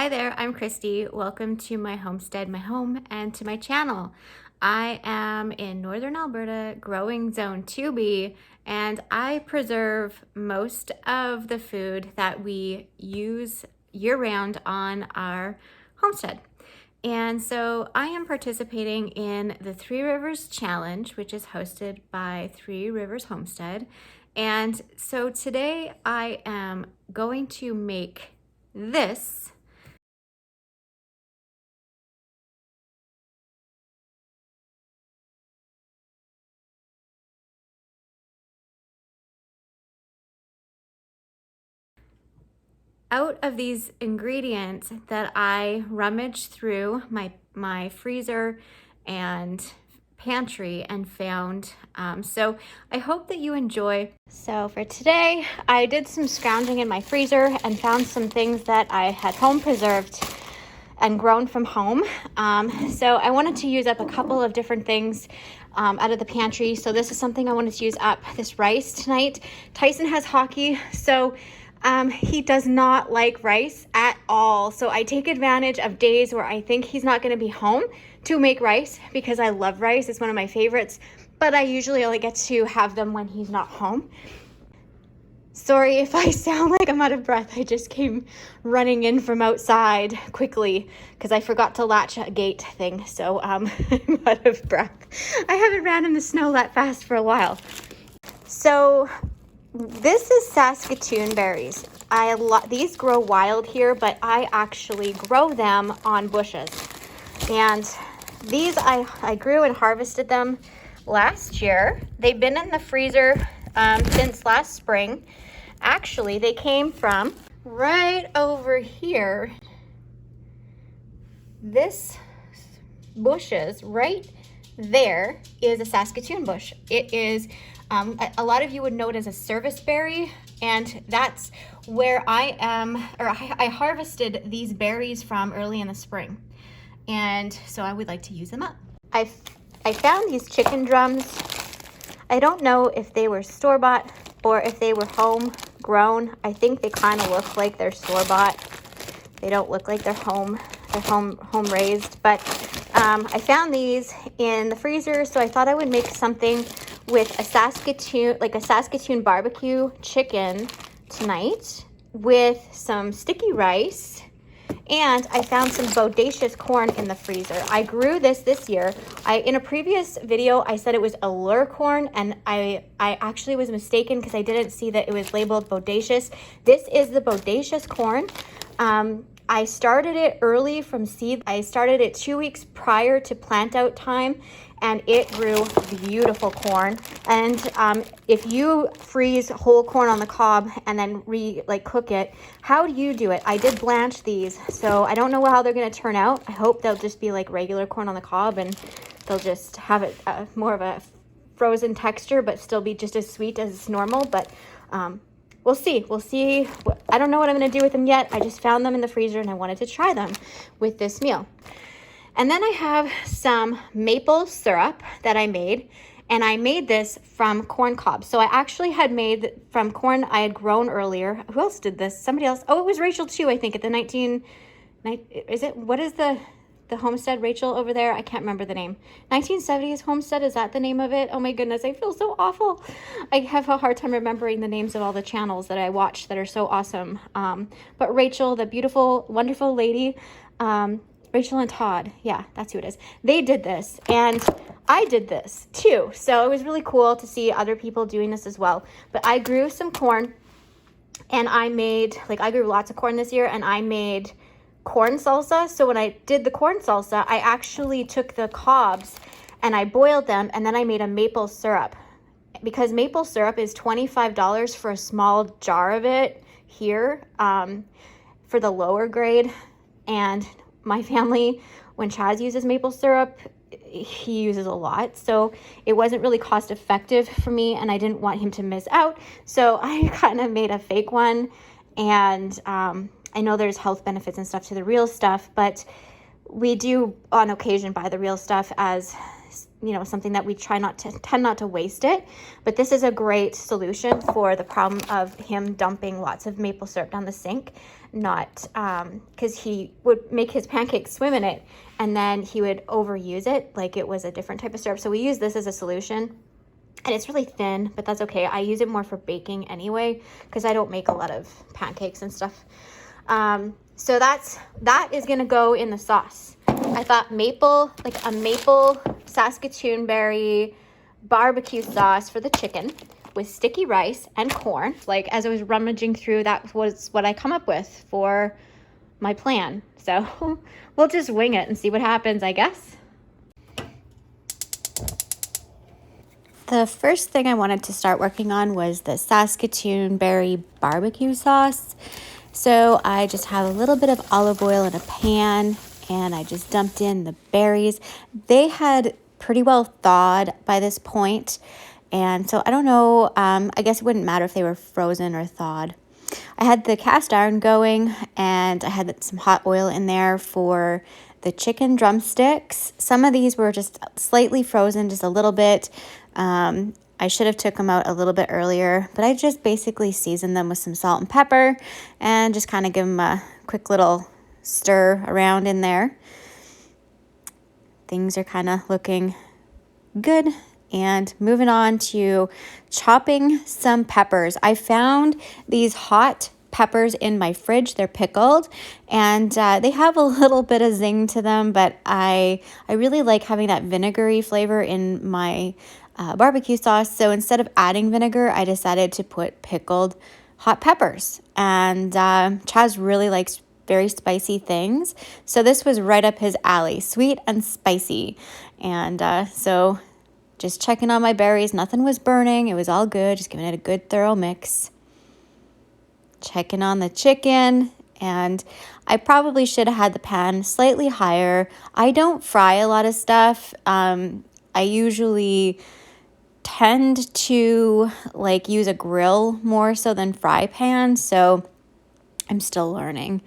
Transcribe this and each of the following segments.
Hi there, I'm Christy. Welcome to my homestead, my home, and to my channel. I am in northern Alberta, growing zone 2B, and I preserve most of the food that we use year-round on our homestead. And so I am participating in the Three Rivers Challenge, which is hosted by Three Rivers Homestead. And so today I am going to make this. Out of these ingredients that I rummaged through my freezer and pantry and found. So I hope that you enjoy. So for today, I did some scrounging in my freezer and found some things that I had home preserved and grown from home. So I wanted to use up a couple of different things out of the pantry. So this is something I wanted to use up, this rice tonight. Tyson has hockey, so he does not like rice at all. So I take advantage of days where I think he's not going to be home to make rice because I love rice. It's one of my favorites, but I usually only get to have them when he's not home. Sorry if I sound like I'm out of breath. I just came running in from outside quickly because I forgot to latch a gate thing. So I'm out of breath. I haven't ran in the snow that fast for a while. So this is Saskatoon berries. These grow wild here, but I actually grow them on bushes. And these I grew and harvested them last year. They've been in the freezer since last spring. Actually, they came from right over here. This bushes right there is a Saskatoon bush. It is a lot of you would know it as a service berry, and that's where I harvested these berries from early in the spring, and so I would like to use them up. I found these chicken drums. I don't know if they were store-bought or if they were home grown. I think they kind of look like they're store-bought. They don't look like they're home raised, but I found these in the freezer, so I thought I would make something with a Saskatoon barbecue chicken tonight with some sticky rice. And I found some bodacious corn in the freezer. I grew this year. In a previous video, I said it was allure corn, and I actually was mistaken because I didn't see that it was labeled bodacious. This is the bodacious corn. I started it early from seed. I started it 2 weeks prior to plant out time, and it grew beautiful corn. And if you freeze whole corn on the cob and then cook it, how do you do it? I did blanch these, so I don't know how they're gonna turn out. I hope they'll just be like regular corn on the cob, and they'll just have it more of a frozen texture, but still be just as sweet as normal. But we'll see. I don't know what I'm going to do with them yet. I just found them in the freezer and I wanted to try them with this meal. And then I have some maple syrup that I made, and I made this from corn cobs. So I actually had made from corn I had grown earlier. Who else did this? Somebody else. Oh, it was Rachel too, I think, at the what is the homestead, Rachel, over there? I can't remember the name. 1970s homestead, is that the name of it? Oh my goodness, I feel so awful. I have a hard time remembering the names of all the channels that I watch that are so awesome. But Rachel, the beautiful, wonderful lady, Rachel and Todd, yeah, that's who it is. They did this, and I did this too. So it was really cool to see other people doing this as well. But I grew some corn, and I grew lots of corn this year, and I made corn salsa. So when I did the corn salsa, I actually took the cobs and I boiled them, and then I made a maple syrup, because maple syrup is $25 for a small jar of it here for the lower grade. And my family, when Chaz uses maple syrup, he uses a lot, so it wasn't really cost effective for me, and I didn't want him to miss out, so I kind of made a fake one. And I know there's health benefits and stuff to the real stuff, but we do on occasion buy the real stuff as you know, something that we tend not to waste it. But this is a great solution for the problem of him dumping lots of maple syrup down the sink. Not because he would make his pancakes swim in it, and then he would overuse it like it was a different type of syrup. So we use this as a solution. And it's really thin, but that's okay. I use it more for baking anyway, because I don't make a lot of pancakes and stuff. So that is gonna go in the sauce. I thought like a maple Saskatoon Berry barbecue sauce for the chicken with sticky rice and corn. Like, as I was rummaging through, that was what I come up with for my plan. So we'll just wing it and see what happens, I guess. The first thing I wanted to start working on was the Saskatoon Berry barbecue sauce. So I just have a little bit of olive oil in a pan, and I just dumped in the berries. They had pretty well thawed by this point, and so I don't know, I guess it wouldn't matter if they were frozen or thawed. I had the cast iron going, and I had some hot oil in there for the chicken drumsticks. Some of these were just slightly frozen, just a little bit. I should have took them out a little bit earlier, but I just basically seasoned them with some salt and pepper and just kind of give them a quick little stir around in there. Things are kind of looking good. And moving on to chopping some peppers. I found these hot peppers in my fridge. They're pickled, and they have a little bit of zing to them, but I really like having that vinegary flavor in my barbecue sauce. So instead of adding vinegar, I decided to put pickled hot peppers. And Chaz really likes very spicy things, so this was right up his alley, sweet and spicy. And so just checking on my berries, nothing was burning, it was all good, just giving it a good thorough mix. Checking on the chicken, and I probably should have had the pan slightly higher. I don't fry a lot of stuff. I usually tend to like use a grill more so than fry pan, so I'm still learning.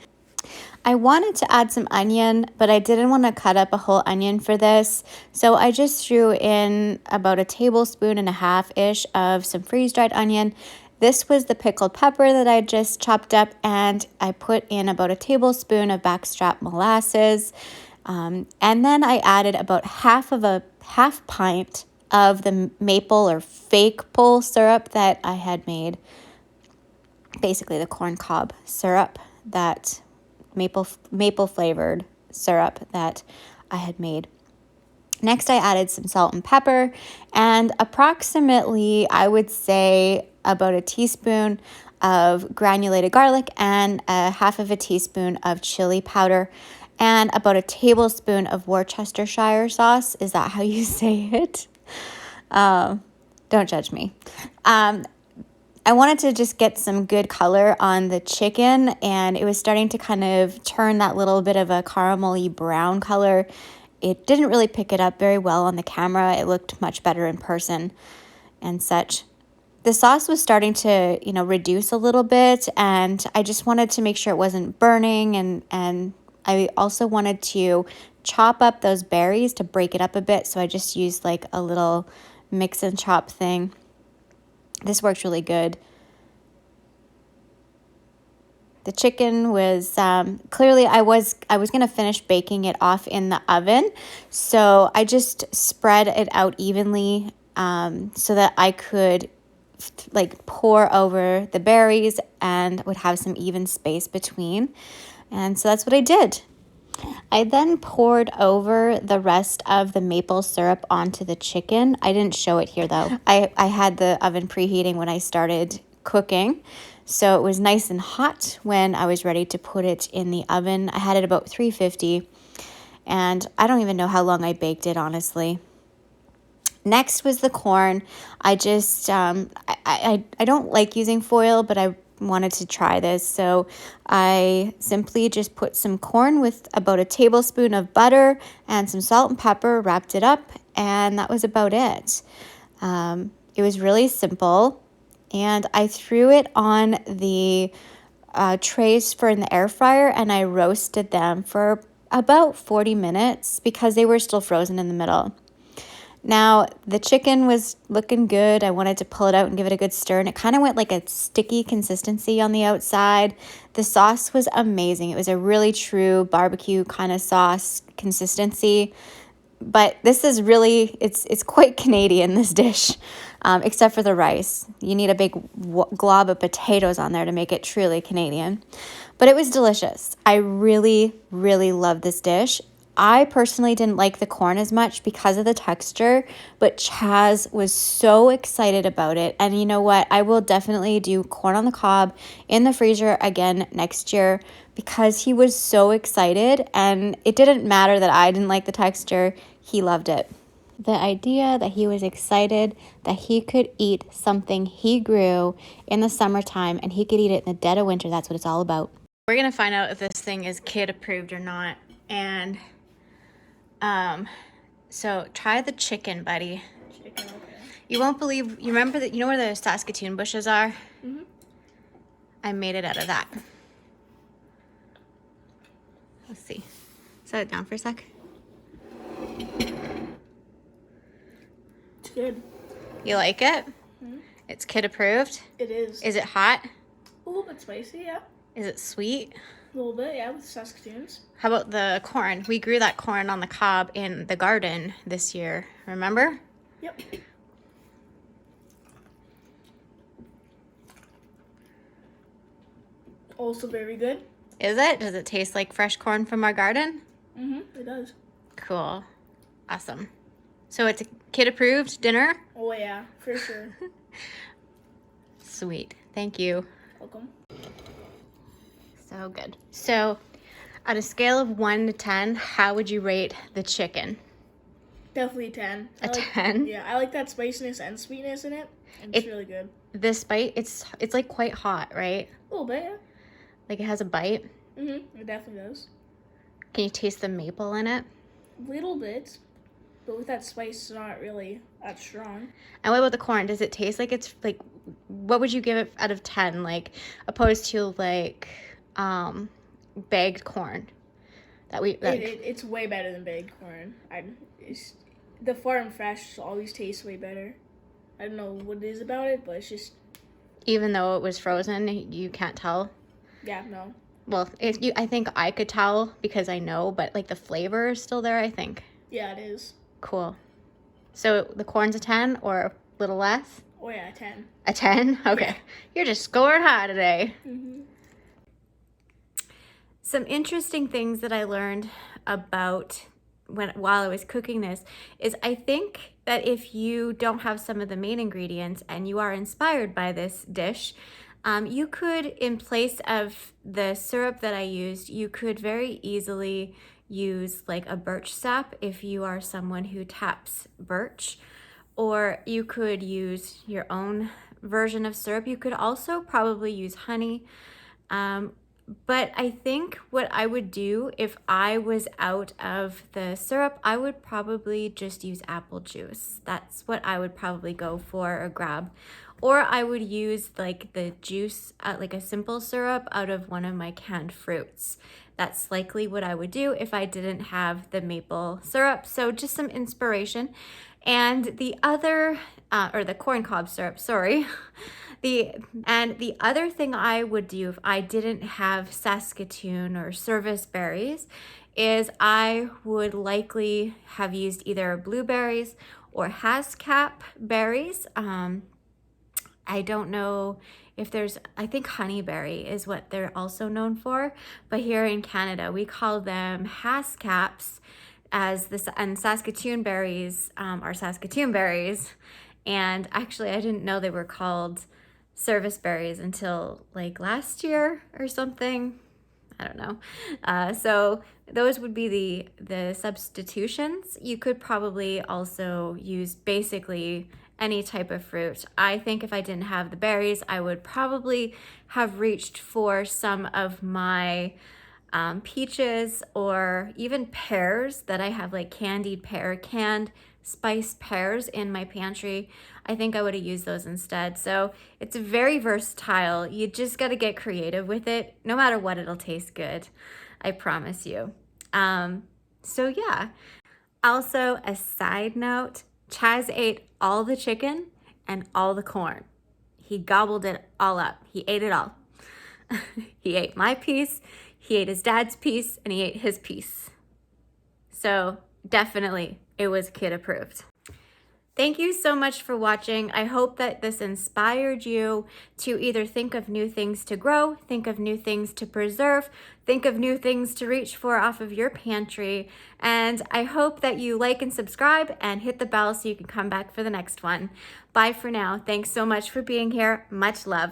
I wanted to add some onion, but I didn't want to cut up a whole onion for this, so I just threw in about a tablespoon and a half-ish of some freeze-dried onion. This was the pickled pepper that I just chopped up, and I put in about a tablespoon of backstrap molasses, and then I added about half pint of the maple or fake pole syrup that I had made, basically the corn cob syrup, that maple flavored syrup that I had made. Next, I added some salt and pepper, and approximately, I would say, about a teaspoon of granulated garlic and a half of a teaspoon of chili powder, and about a tablespoon of Worcestershire sauce. Is that how you say it? Don't judge me. I wanted to just get some good color on the chicken, and it was starting to kind of turn that little bit of a caramelly brown color. It didn't really pick it up very well on the camera. It looked much better in person and such. The sauce was starting to, reduce a little bit, and I just wanted to make sure it wasn't burning, and I also wanted to chop up those berries to break it up a bit, so I just used like a little mix and chop thing. This works really good. The chicken was clearly I was going to finish baking it off in the oven, so I just spread it out evenly so that I could like pour over the berries and would have some even space between. And so that's what I did. I then poured over the rest of the maple syrup onto the chicken. I didn't show it here though. I had the oven preheating when I started cooking, so it was nice and hot when I was ready to put it in the oven. I had it about 350, and I don't even know how long I baked it, honestly. Next was the corn. I just, I don't like using foil, but I wanted to try this, so I simply just put some corn with about a tablespoon of butter and some salt and pepper, wrapped it up, and that was about it. It was really simple, and I threw it on the trays in the air fryer, and I roasted them for about 40 minutes because they were still frozen in the middle. Now, the chicken was looking good. I wanted to pull it out and give it a good stir, and it kind of went like a sticky consistency on the outside. The sauce was amazing. It was a really true barbecue kind of sauce consistency. But this is really, it's quite Canadian, this dish, except for the rice. You need a big glob of potatoes on there to make it truly Canadian. But it was delicious. I really, really love this dish. I personally didn't like the corn as much because of the texture, but Chaz was so excited about it. And you know what? I will definitely do corn on the cob in the freezer again next year because he was so excited, and it didn't matter that I didn't like the texture. He loved it. The idea that he was excited that he could eat something he grew in the summertime and he could eat it in the dead of winter, that's what it's all about. We're going to find out if this thing is kid approved or not. And so try the chicken, buddy. Chicken, okay. You won't believe, you remember that, you know where the Saskatoon bushes are? Mm-hmm. I made it out of that. Let's see. Set it down for a sec. It's good. You like it? Mm-hmm. It's kid approved? It is. Is it hot? A little bit spicy, yeah. Is it sweet? A little bit, yeah, with Saskatoons. How about the corn? We grew that corn on the cob in the garden this year. Remember? Yep. Also very good. Is it? Does it taste like fresh corn from our garden? Mm-hmm, it does. Cool. Awesome. So it's a kid approved dinner? Oh yeah, for sure. Sweet. Thank you. Welcome. So good. So on a scale of 1 to 10, how would you rate the chicken? Definitely 10. A 10? Yeah, I like that spiciness and sweetness in it. And it's really good. This bite, it's like quite hot, right? A little bit, yeah. Like it has a bite. Mm-hmm, it definitely does. Can you taste the maple in it? A little bit, but with that spice, it's not really that strong. And what about the corn? Does it taste like it's like, what would you give it out of 10? Like opposed to like bagged corn that we like. It's way better than bagged corn. The farm fresh always tastes way better. I don't know what it is about it, but it's just, even though it was frozen, you can't tell. yeah, no. Well, I think I could tell because I know, but like the flavor is still there, I think. Yeah, it is. Cool. So the corn's a 10 or a little less? Oh yeah, 10. A 10? Okay. Yeah. You're just scoring high today. Mm-hmm. Some interesting things that I learned about while I was cooking this is I think that if you don't have some of the main ingredients and you are inspired by this dish, you could, in place of the syrup that I used, you could very easily use like a birch sap if you are someone who taps birch, or you could use your own version of syrup. You could also probably use honey. But I think what I would do if I was out of the syrup, I would probably just use apple juice. That's what I would probably go for or grab. Or I would use like the juice, like a simple syrup out of one of my canned fruits. That's likely what I would do if I didn't have the maple syrup. So just some inspiration. And the other, or the corn cob syrup, sorry. The other thing I would do if I didn't have Saskatoon or service berries is I would likely have used either blueberries or Haskap berries. I don't know if there's, I think honeyberry is what they're also known for, but here in Canada we call them Haskaps, and Saskatoon berries are Saskatoon berries. And actually I didn't know they were called service berries until like last year or something. I don't know. So those would be the substitutions. You could probably also use basically any type of fruit. I think if I didn't have the berries, I would probably have reached for some of my peaches or even pears that I have, like candied pear, canned spiced pears in my pantry. I think I would have used those instead. So it's very versatile. You just got to get creative with it. No matter what, it'll taste good. I promise you. So yeah. Also, a side note, Chaz ate all the chicken and all the corn. He gobbled it all up. He ate it all. He ate my piece, he ate his dad's piece, and he ate his piece. So definitely it was kid approved. Thank you so much for watching. I hope that this inspired you to either think of new things to grow, think of new things to preserve, think of new things to reach for off of your pantry. And I hope that you like and subscribe and hit the bell so you can come back for the next one. Bye for now. Thanks so much for being here. Much love.